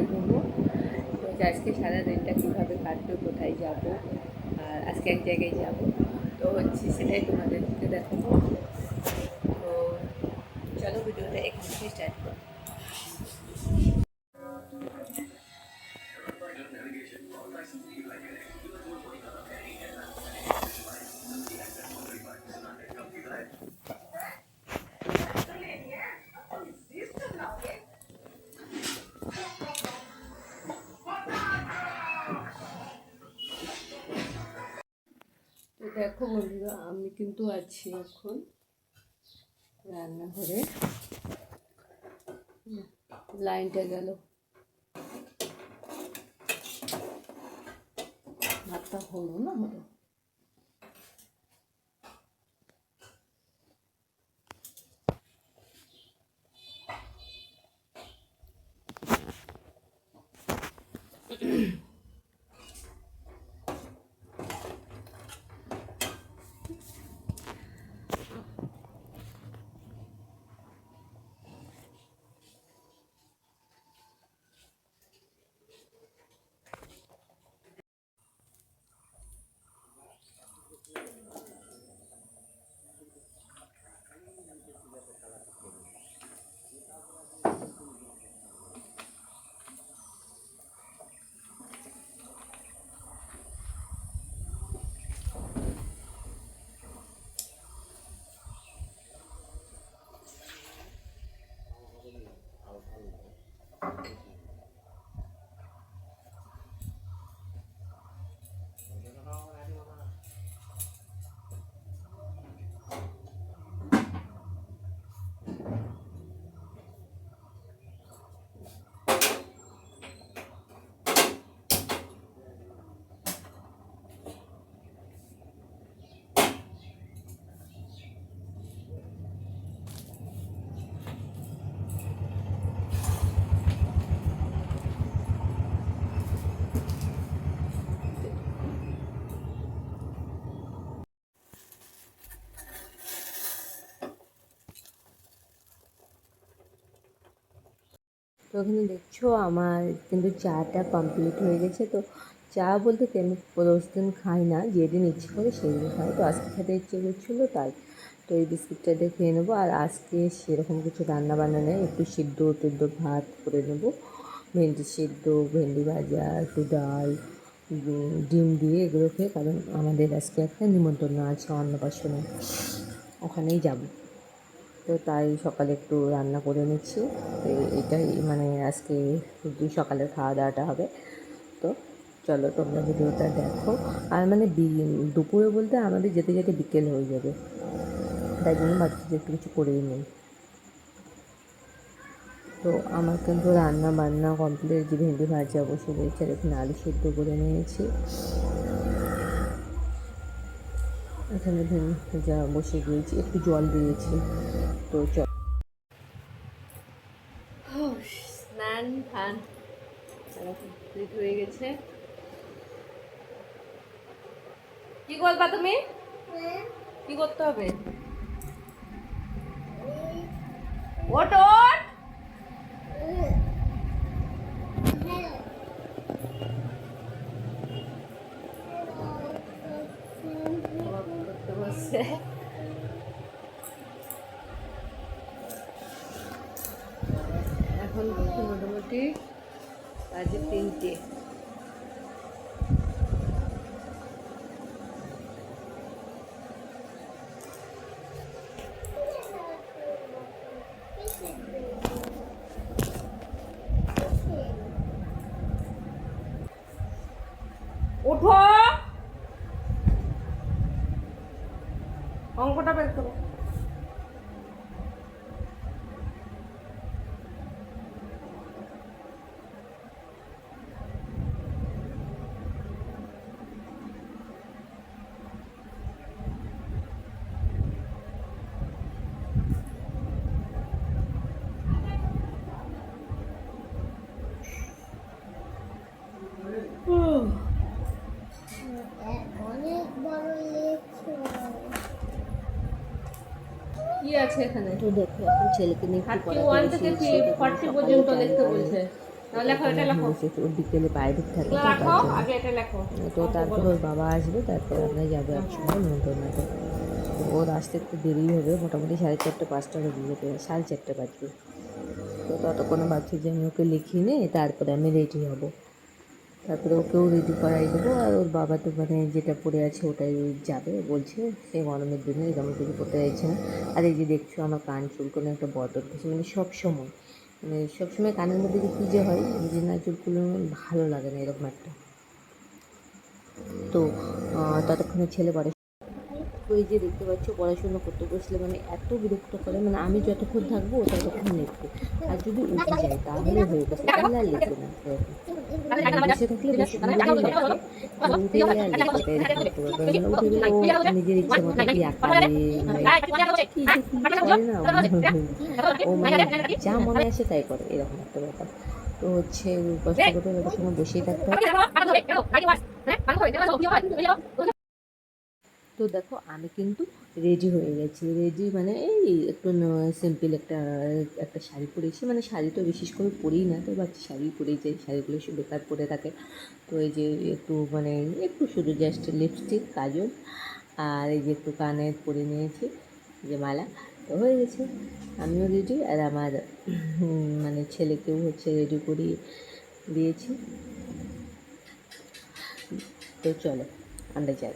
Share করবো যে আজকে সারা দিনটা কীভাবে কাটবে, কোথায় যাব, আর আজকে এক জায়গায় যাব, তো হচ্ছে সেটাই তোমাদেরকে দেখাবো। তো চলো ভিডিওটা এখান থেকে স্টার্ট করো। তো দেখো বন্ধুরা, আমি কিন্তু আছি এখন রান্নাঘরে। লাইনটা গেল, ভাতটা হলো না হলো। তো ওখানে দেখছো আমার কিন্তু চাটা কমপ্লিট হয়ে গেছে। তো চা বলতে কি, আমি দিন খাই না, যেদিন ইচ্ছে করে সেই দিন খাই। তো আজকে খেতে ইচ্ছে করছিলো তাই। তো এই বিস্কিটটা দিয়ে খেয়ে নেবো। আর আজকে সেরকম কিছু রান্না বান্না নেই, একটু সিদ্ধ টিদ্ধ ভাত করে নেবো, ভেন্ডি সিদ্ধ, ভেন্ডি ভাজা, একটু ডাল, ডিম দিয়ে এগুলো খেয়ে, কারণ আমাদের আজকে একটা নিমন্ত্রণ আছে অন্নপ্রাশনে, ওখানেই যাবো। তো তাই সকালে একটু রান্না করে নিচ্ছি। এটাই মানে আজকে শুধু সকালের খাওয়া দাওয়াটা হবে। তো চলো তোমরা ভিডিওটা দেখো। আর মানে দুপুরে বলতে আমাদের যেতে যেতে বিকেল হয়ে যাবে, তাই জন্য ভাবছি যে একটু কিছু করেই নেই। তো আমার কিন্তু রান্না বান্না কমপ্লিট, যে ভেন্ডি ভাজা বসে রয়েছে, আর এখানে আলু সিদ্ধ করে নিয়েছি। এখানে ভেন্ডি ভাজা বসে গিয়েছি, একটু জল দিয়েছি। তো চল স্নান ধান কমপ্লিট হয়ে গেছে। কি করবা তুমি? কি করতে হবে? ওঠ ওঠ। এখন মোটামুটি বাজে 3টে। ওঠো, অঙ্কটা বের করো। কি আছে এখানে? তো দেখো এখন ছেলেকে নিয়ে একটু 31 থেকে 40 পর্যন্ত লিখতে বলছে। ওর বিকেলে বাইরে থাকে তো তার জন্য। তো তারপর ওর বাবা আসবে, তারপর আমরা যাবো একসঙ্গে মন্ত্রনাথে। তো ওর আসতে একটু দেরি হবে, মোটামুটি 4:30-5টা বেজে যেতে, 4:30 বাজবে। তো ততক্ষণে ভাবছি যে আমি ওকে লিখিয়ে নিই, তারপরে আমি রেডি হব, তারপরে ওকেও রেডি করাই দেবো। আর ওর বাবা তো মানে যেটা পড়ে আছে ওটাই যাবে বলছে, সে গরমের দিনে এরকম কিছু করতে চাইছে না। আর এই যে দেখছো আমার কান চুলকোনো একটা বদল কিছু, মানে সবসময় কানের মধ্যে যে কী যে হয়, যে না চুলগুলো ভালো লাগে না এরকম একটা। তো ততক্ষণে ছেলে পড়ে। তো এই যে দেখতে পাচ্ছ পড়াশুনো করতে বসলে মানে এত বিরক্ত করে, মানে আমি যতক্ষণ থাকবো ও ততক্ষণ লিখবে, আর যদি উঠে যায় তাহলে হয়ে গেছে, তাহলে আর লিখবে না। বসে থাকলে বেশি লেখে, উঠে গেলে আর লিখবে, তাই এরকম করতে পারবে। মানে উঠে গেলে ও নিজের ইচ্ছে মতো কি আঁকাবে, মানে কি যে কি করে না ও, মানে যা মনে আসে তাই করে, এরকম একটা ব্যাপার। তো হচ্ছে কষ্ট করে যতক্ষণ বসেই থাকতে হবে। তো দেখো আমি কিন্তু রেডি হয়ে গেছি, রেডি মানে এই একটু সিম্পল একটা একটা শাড়ি পরেছি, মানে শাড়ি তো বিশেষ করে পরেই না, তো ভাবছি শাড়ি পরেই যাই, শাড়িগুলো শুধু বেকার পরে থাকে। তো এই যে একটু মানে একটু শুধু জাস্ট লিপস্টিক, কাজল, আর এই যে একটু কানে পরে নিয়েছি যে মালা, তো হয়ে গেছে। আমিও রেডি, আর আমার মানে ছেলেকেও হচ্ছে রেডি করিয়ে দিয়েছি। তো চলো আমরা যাই।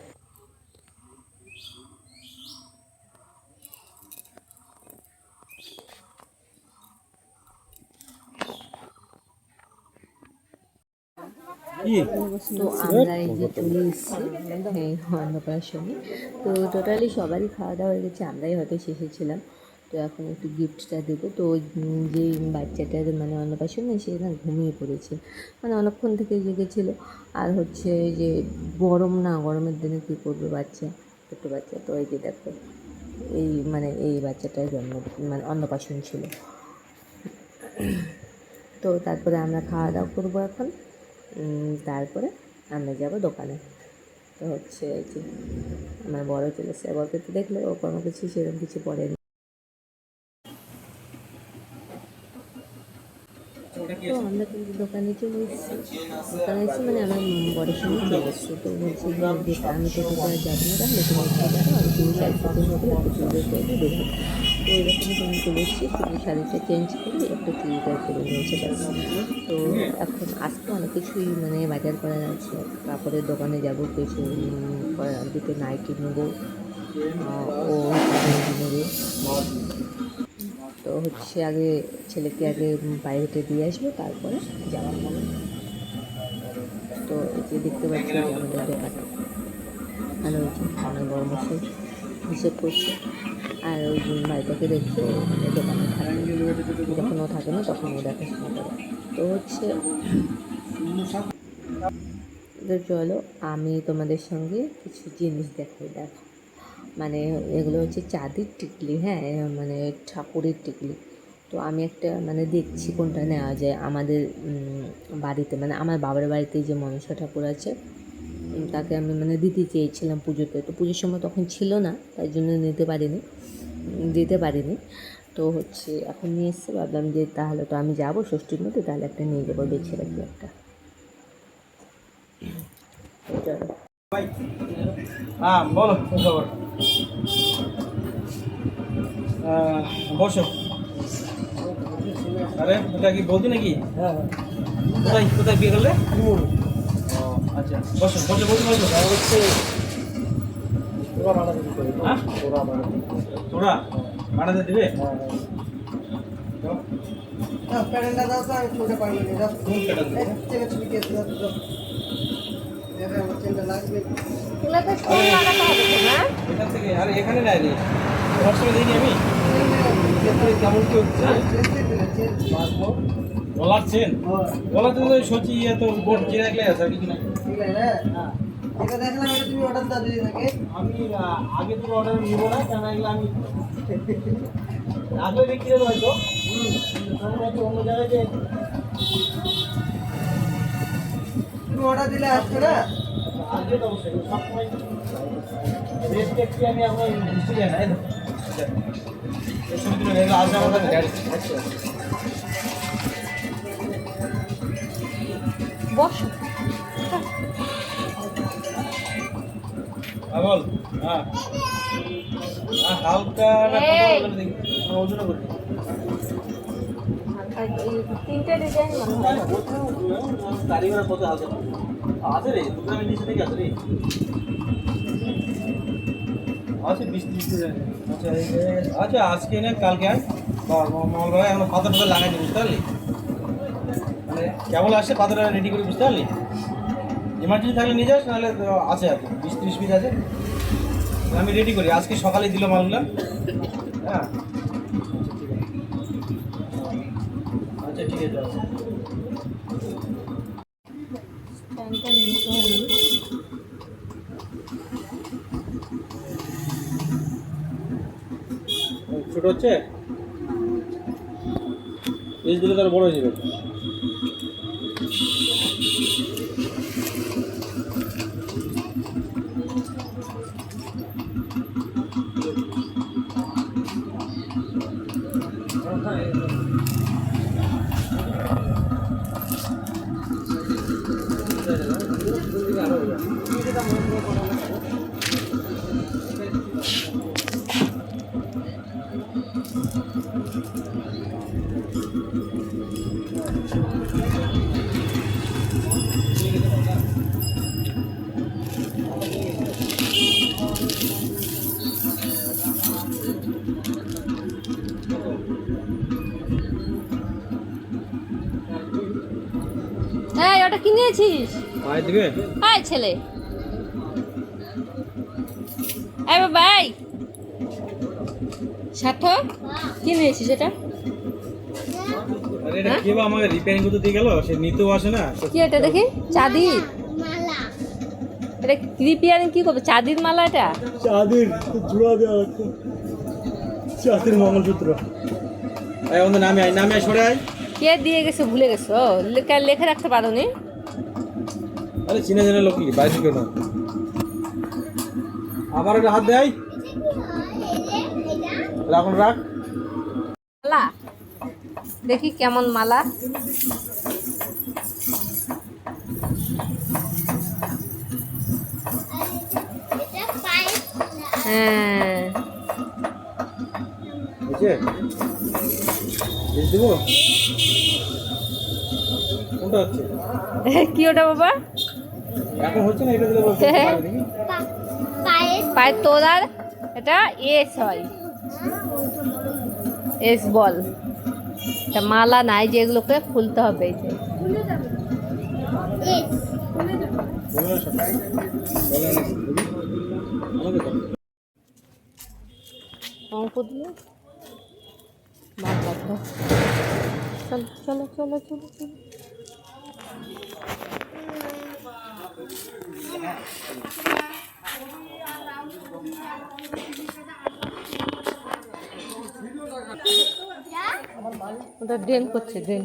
তো আমরা এই যে চলে এসেছি হ্যাঁ অন্নপ্রাশনে। তো টোটালি সবারই খাওয়া দাওয়া হয়ে গেছে, আমরাই হয়তো শেষে ছিলাম। তো এখন একটু গিফটটা দেবো। তো যে বাচ্চাটার মানে অন্নপ্রাশনে সে না ঘুমিয়ে পড়েছে, মানে অনেকক্ষণ থেকে জেগেছিলো। আর হচ্ছে যে গরম না, গরমের দিনে কী করবে বাচ্চা, ছোট্ট বাচ্চা। তো এই যে দেখো এই মানে এই বাচ্চাটার জন্ম মানে অন্নপ্রাশন ছিল। তো তারপরে আমরা খাওয়া দাওয়া করবো এখন, তারপরে আমরা যাব দোকানে। তো হচ্ছে এই যে আমার বড় চলে এসে, বলতে তো দেখলে ও কোনো কিছু সেরকম কিছু পড়েনি। তো আমরা কিন্তু দোকানে চলে এসেছি, দোকানে এসেছি মানে আমার বড়ের সঙ্গে চলে এসেছি। তো বলছি যে আমি তো কোথাও যাবো না, তাহলে তুমি একটু যাবো, আমি তুমি শাড়ি শুতে হবে, একটু চুড়িদার করবো দেখবো। তো এরকমই তুমি চলে এসেছি, শুধু শাড়িটা চেঞ্জ করে একটু চুড়িদার করে নিয়েছে ব্যাস। তো এখন আজকে অনেক কিছুই মানে বাজার করার আছে, কাপড়ের দোকানে যাব, কিছু দুটো নাইটি নেবো, ও নেবে। তো হচ্ছে আগে ছেলেকে আগে বাইরেতে দিয়ে আসবো, তারপরে যাওয়ার মনে। তো এই যে দেখতে পাচ্ছি যে আমাদের দোকানে, আর ওই যে আমার বড় মশাই হিসেব করছে, আর ওই ভাইটাকে দেখছে মানে দোকানে থাকে, যখন ও থাকে না তখন ও দেখাশোনা করে। তো হচ্ছে তো চলো আমি তোমাদের সঙ্গে কিছু জিনিস দেখাই। দেখো মানে এগুলো হচ্ছে চাঁদের টিকলি, হ্যাঁ মানে ঠাকুরের টিকলি। তো আমি একটা মানে দেখছি কোনটা নেওয়া যায় আমাদের বাড়িতে, মানে আমার বাবার বাড়িতে যে মনসা ঠাকুর আছে, তাকে আমি মানে দিতে চেয়েছিলাম পুজোতে। তো পুজোর সময় তখন ছিল না, তাই জন্য দিতে পারিনি। তো হচ্ছে এখন নিয়ে এসেছি, ভাবলাম যে তাহলে তো আমি যাবো ষষ্ঠীর মধ্যে, তাহলে একটা নিয়ে যাবো, বেছে রাখি একটা। হ্যাঁ বলো খবর। বসো। আরে এটা কি বৌদি নাকি? কোথায় কোথায় বিয়ে করলে? আচ্ছা বসো বসো বসো বসো। হচ্ছে তোরা ভাড়াতে দিবে? প্যারেন্টটা দাও তো, আমি খুলতে পারবো না। এখান থেকে আরে এখানে নেয় নি, হোয়াটসঅ্যাপে দিইনি আমি। কেমন কি হচ্ছে বলার চেন বলাতে তো সচি এত বোর্ড যে রাখলে আছে আর কিছু নাই। এটা দেখলাম, এটা তুমি অর্ডার দাও যদি থাকে। আমি আগে তো অর্ডার নিব না, কেন এগুলো আমি আগে বিক্রি করবো হয়তো অন্য জায়গায় যে তুমি অর্ডার দিলে আসছে না। আজকে তো অবশ্যই সবসময় রেট দেখছি আমি, এখন বুঝতে যাই না। এই ছবি তুলে আসবে আমাদের গাড়ি। আচ্ছা বস। বল। হ্যাঁ হালকা এই। ওজন করে তিনটে ডিজাইন কারিগর কত হালকা আছে রে, দুটো আমি নিচে থেকে আছে রে, আছে 20-30 ডিজাইন। আচ্ছা আচ্ছা আজকে না কালকে আয় মঙ্গলবার এখন পাথর টাথর লাগাইনি, বুঝতে পারলি? মানে কেবল আসে পাথর রেডি করে, বুঝতে পারলি? এমার্জেন্সি থাকলে নিয়ে যাস, নাহলে আছে আর 20-30 পিস আছে, আমি রেডি করি। আজকে সকালে দিল মালগুলো। হ্যাঁ আচ্ছা ঠিক আছে। ছোট হচ্ছে পিস দিলে তার বড় হয়ে যাবে। এই ওটা কি নিয়েছিস? পায়ে দিবে? আয় ছেলে, এই বাবা এই সার্থক কি নিয়েছিস এটা? আরে এটা কে বা আমাকে রিপেয়ারিং করতে দিয়ে গেল, সে নিতেও আসে না। কি এটা দেখি? চাঁদির এটা রিপেয়ারিং কি করবে? চাঁদির মালা এটা? চাঁদের জোড়া দেওয়া লাগতো, চাঁদের মঙ্গলসূত্র। এই আমাদের নামে আয়, নামে আয়, সরে আয়। কে দিয়ে গেছে ভুলে গেছো? লেখা রাখতে পারো নি? আরে চিনা জানা লোক কি বাইরে কেউ না। আবার একটা হাত দেয়, এখন রাখ। মালা দেখি কেমন মালা। হ্যাঁ বুঝছে দেবো, কোনটা হচ্ছে? কি ওটা বাবা? এখন হচ্ছে না, এটা দিলে বলতে পায়ের তোলার এটা এস হয়, এস বল। এটা মালা নাই, যেগুলোকে খুলতে হবে। এই যে অঙ্ক দিয়ে বাদ রাখো। চলো চলো চলো চলো চলো। ওটা ড্রেন করছে, ড্রেন।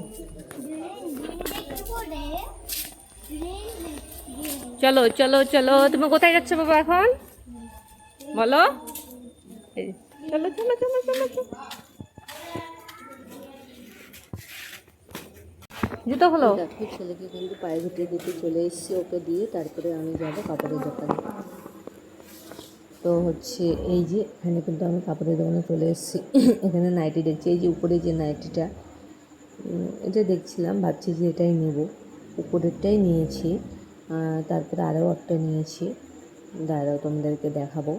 চলো চলো চলো, তুমি কোথায় যাচ্ছ বাবা এখন বলো? এই, চলো চলো চলো চলো চলো। জুতো হলো। দেখো ছেলেকে কিন্তু পায়ে ঘুটে দিতে চলে এসেছি, ওকে দিয়ে তারপরে আমি যাবো কাপড়ের দোকানে। তো হচ্ছে এই যে এখানে কিন্তু আমি কাপড়ের দোকানে চলে এসেছি। এখানে নাইটি দেখছি, এই যে উপরে যে নাইটিটা, এটা দেখছিলাম, ভাবছি যে এটাই নেব। উপরেরটাই নিয়েছি, তারপরে আরও একটা নিয়েছি, দাঁড়াও তোমাদেরকে দেখাবো।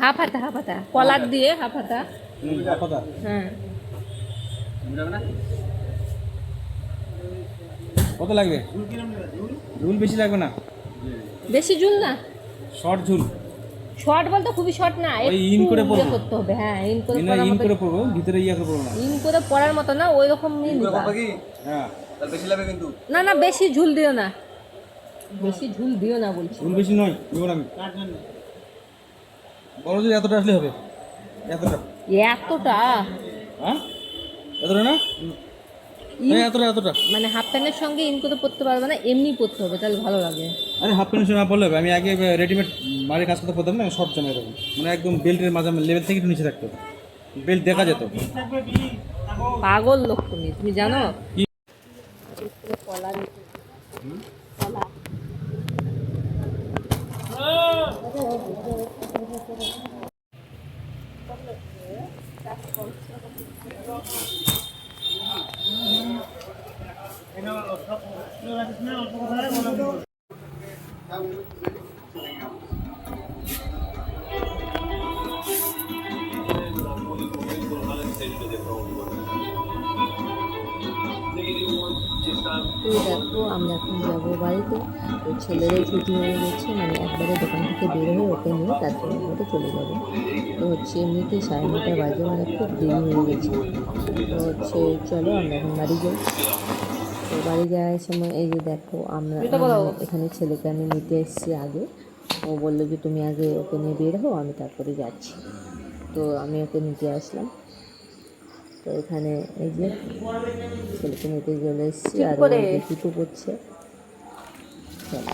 হাফ হাতা, হাফ হাতা কলার দিয়ে হাফ হাতা। হ্যাঁ কত লাগবে? ঝুল বেশি লাগবে না, বেশি ঝুল না, শর্ট ঝুল। শর্ট বলতে খুবই শর্ট না, ওই ইন করে পরবো, করতে হবে। হ্যাঁ ইন করে ইন করে পরবো, ভিতরে ইয়া করে পরবো না, ইন করে পরার মতো না, ওই রকম নিবা। হ্যাঁ তার বেশি লাগবে কিন্তু। না না বেশি ঝুল দিও না, বেশি ঝুল দিও না বলছি। ঝুল বেশি নয়, দেবো না আমি। বড় যে এতটা আসলে হবে, এতটা। এতটা হ্যাঁ, এতটা না? হ্যাঁ, এতটা এতটা। মানে হাফ প্যান্টের সঙ্গে ইনকো তো পরতে পারবে না, এমনি পরতে হবে, তাহলে ভালো লাগে। আরে হাফ প্যান্ট না পরলে হবে, আমি আগে রেডিমেড মাঝে কাজ করতে পরতাম না, শর্ট জামা এরকম, মানে একদম বেল্টের মাঝে লেভেল থেকে একটু নিচে থাকতো, বেল্ট দেখা যেত। পাগল লোক তুমি জানো। কি? কলা কলা তো দেখো আমরা এখন যাবো বাড়িতে। তো ছেলেরও ছুটি হয়ে গেছে, মানে একবারে দোকান থেকে বের হয়ে ওকে নিয়ে তারপর মতো চলে যাবো। তো হচ্ছে এমনিতেই 9:30 বাজে, মানে খুব দেরি হয়ে গেছে। তো হচ্ছে চলো আমরা এখন বাড়ি যাই। তো বাড়ি যাওয়ার সময় এই যে দেখো আমরা এখানে ছেলেকে আমি নিতে এসেছি আগে। ও বললো যে তুমি আগে ওকে নিয়ে বের হও, আমি তারপরে যাচ্ছি। তো আমি ওকে নিতে আসলাম। তো এখানে এই যে ছেলেকে নিতে চলে এসেছি, আর ও জুতো পরছে। চলো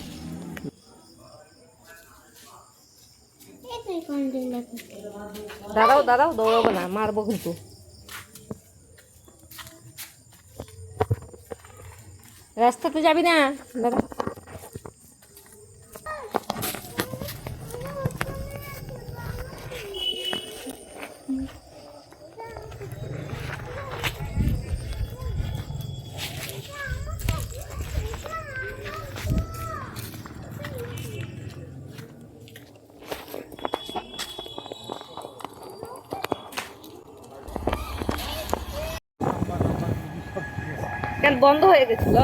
দাঁড়াও দাঁড়াও, দৌড়াবো না, মারবো কিন্তু। রাস্তাতে যাবি না, দাঁড়া। কেন বন্ধ হয়ে গেছিল?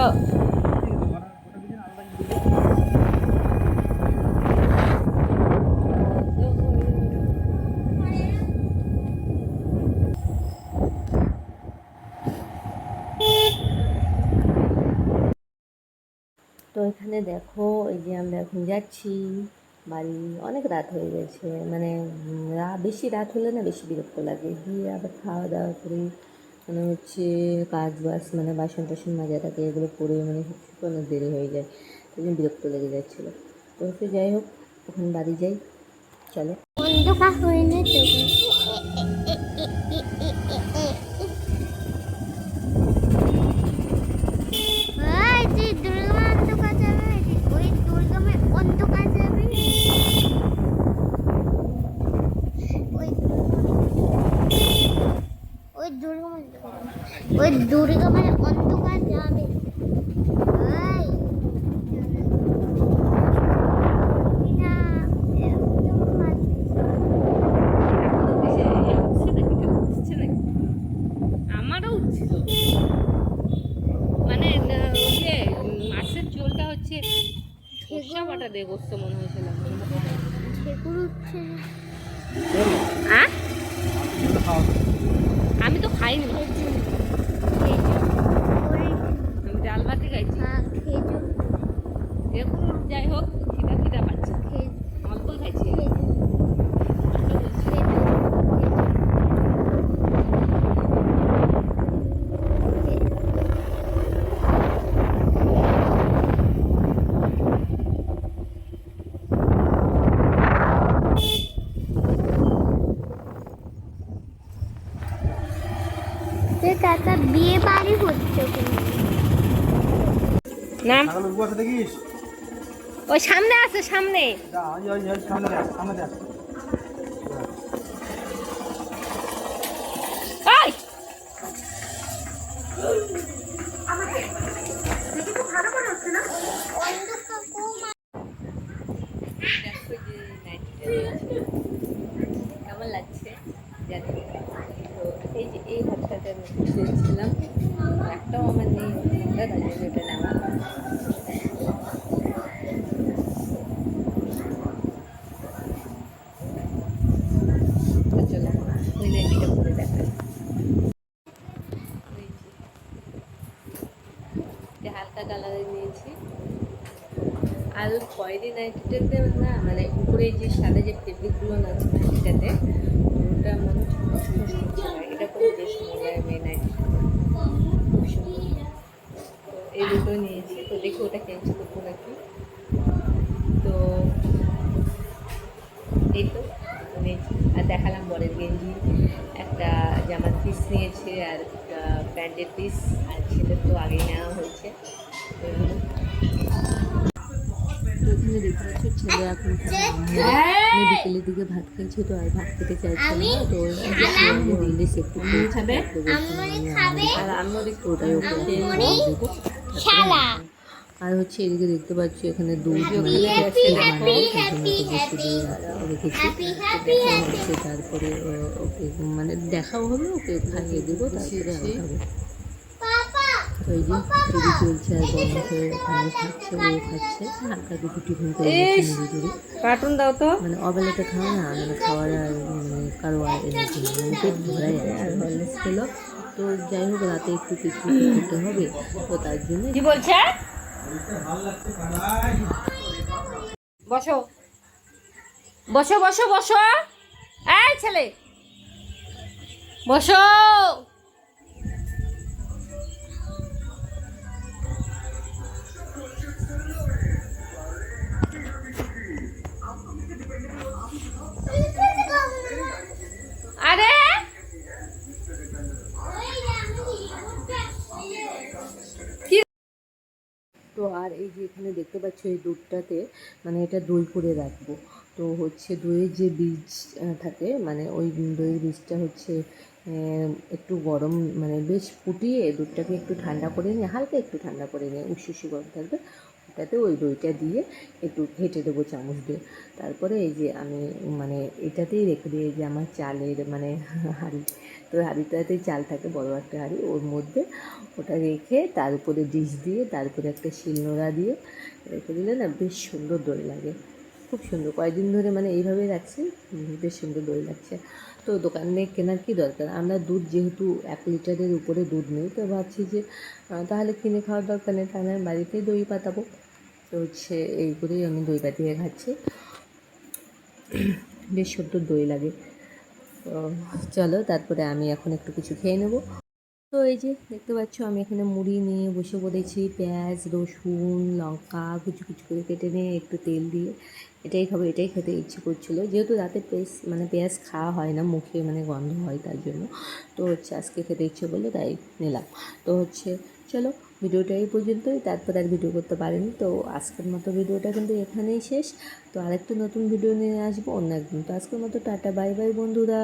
তো এখানে দেখো এই যে আমরা এখন যাচ্ছি বাড়ি। অনেক রাত হয়ে গেছে, মানে বেশি রাত হলে না বেশি বিরক্ত লাগে। গিয়ে আবার খাওয়া দাওয়া করে মানে হচ্ছে কাজ বাস, মানে বাসন টাসন মাজা থাকে, এগুলো করে মানে অনেক দেরি হয়ে যায়, ওই জন্য বিরক্ত লেগে যাচ্ছিলো। তো হচ্ছে যাই হোক, ওখানে বাড়ি যাই, চলো। ওই দুর্গা মানে অন্ধকার যাবে। ভাই আমারও উঠছিল, মানে ইয়ে মাছের ঝোলটা হচ্ছে সর্ষা বাটা দিয়ে করতে মনে হয়েছিল। ঠেকুর উঠছে আমি তো খাইনি, আমি ডাল ভাতে খাইছি। দেখুন যাই হোক, খিদা খিদা পাচ্ছে, অল্প খাইছি। কাকা বিয়ে বাড়ি হচ্ছে না, দেখিস ওই সামনে আছে, সামনে। এই! কেমন লাগছে জানি না। তো এই যে এই হাতটাতে আমি খুঁজছিলাম, একটাও আমার নেই, তাই জন্য এটা নেওয়া। চলো ওই নাইটিটা পরে দেখাই। হালকা কালারে নিয়েছি, আর ওই খয়েরি নাইটিটাতে না মানে উপরে যে সাদা যে ফেব্রিকগুলো না আছে নাইটিটাতে ওটা মনে হচ্ছে খসখস করছে না, এটা করে বেশ মোলায়েম এই নাইটিটা, খুব সুন্দর। তো এই দুটো নিয়েছি, তো দেখি ওটা চেঞ্জ করবো নাকি। তো এই তো নিয়েছি, আর দেখালাম বরের গেঞ্জি, একটা জামার পিস নিয়েছে আর একটা প্যান্টের পিস, আর ছেলের তো আগেই নেওয়া হয়েছে। তো এগুলো তো এখানে দেখতে পাচ্ছি ছেলে এখন বিকেলের দিকে ভাত খেয়েছে, তো আর ভাত খেতে চাইছে না, তো হলদিস একটু খাবে আর আমিও দেখতে ওটাই ওকে দেবো। আর হচ্ছে এদিকে দেখতে পাচ্ছি এখানে দুধ মানে রেখেছি, দেখা হচ্ছে, তারপরে ওকে মানে দেখাও হবে, ওকে খাইয়ে দেবো, তারপরে আমি খাবো। তো এই যে টিভি চলছে আর বন্ধুকে ওখানে খাচ্ছে, ও খাচ্ছে, হালকা দুটো টিফিন করে নিজে কার্টুন দাও তো, মানে অবেলাতে খাওয়া না, মানে খাওয়ার আর মানে কারো আর এনার্জি নেই, মানে পেট ভরা যায় আর হরলিক্স খেলো। তো যাই হোক রাতে একটু কিছু করতে হবে, তো তার জন্য কি বলছে বসো বসো বসো বসো, এই ছেলে বসো। আরে তো আর এই যে এখানে দেখতে পাচ্ছ এই দুধটাতে মানে এটা দই করে রাখবো। তো হচ্ছে দইয়ের যে বীজ থাকে মানে ওই দইয়ের বীজটা হচ্ছে একটু গরম মানে বেশ ফুটিয়ে দুধটাকে একটু ঠান্ডা করে নিয়ে, হালকা একটু ঠান্ডা করে নিয়ে উষ্ণ গরম থাকবে, ওটাতে ওই দইটা দিয়ে একটু ঘেঁটে দেবো চামচ দিয়ে। তারপরে এই যে আমি মানে এটাতেই রেখে দিই, এই যে আমার চালের মানে হাঁড়ি, তো হাঁড়িটাতেই চাল থাকে, বড় একটা হাঁড়ি, ওর মধ্যে ওটা রেখে তার উপরে ডিশ দিয়ে তারপরে একটা শিলনোড়া দিয়ে রেখে দিলে না বেশ সুন্দর দই লাগে, খুব সুন্দর। কয়েকদিন ধরে মানে এইভাবেই রাখছি, বেশ সুন্দর দই লাগছে। তো দোকানে কেনার কি দরকার, আমরা দুধ যেহেতু 1 লিটারের উপরে দুধ নেই, তো ভাবছি যে তাহলে কিনে খাওয়ার দরকার নেই, তাহলে আমি বাড়িতেই দই পাতাবো। তো হচ্ছে এই করেই আমি দই পাতিয়ে খাচ্ছি, বেশ সুন্দর দই লাগে। তো চলো তারপরে আমি এখন একটু কিছু খেয়ে নেবো। তো এই যে দেখতে পাচ্ছ আমি এখানে মুড়ি নিয়ে বসে পড়েছি, পেঁয়াজ রসুন লঙ্কা কুচি কুচি করে কেটে নিয়ে একটু তেল দিয়ে এটাই খাবো, এটাই খেতে ইচ্ছে করছিলো, যেহেতু রাতে মানে পেঁয়াজ খাওয়া হয় না, মুখে মানে গন্ধ হয় তার জন্য। তো হচ্ছে আজকে খেতে ইচ্ছে করলো তাই নিলাম। তো হচ্ছে চলো ভিডিওটা এই পর্যন্তই, তারপর আর ভিডিও করতে পারিনি। তো আজকের মতো ভিডিওটা কিন্তু এখানেই শেষ। তো আরেকটা নতুন ভিডিও নিয়ে আসবো অন্য একদিন। তো আজকের মতো টাটা বাই বাই বন্ধুরা।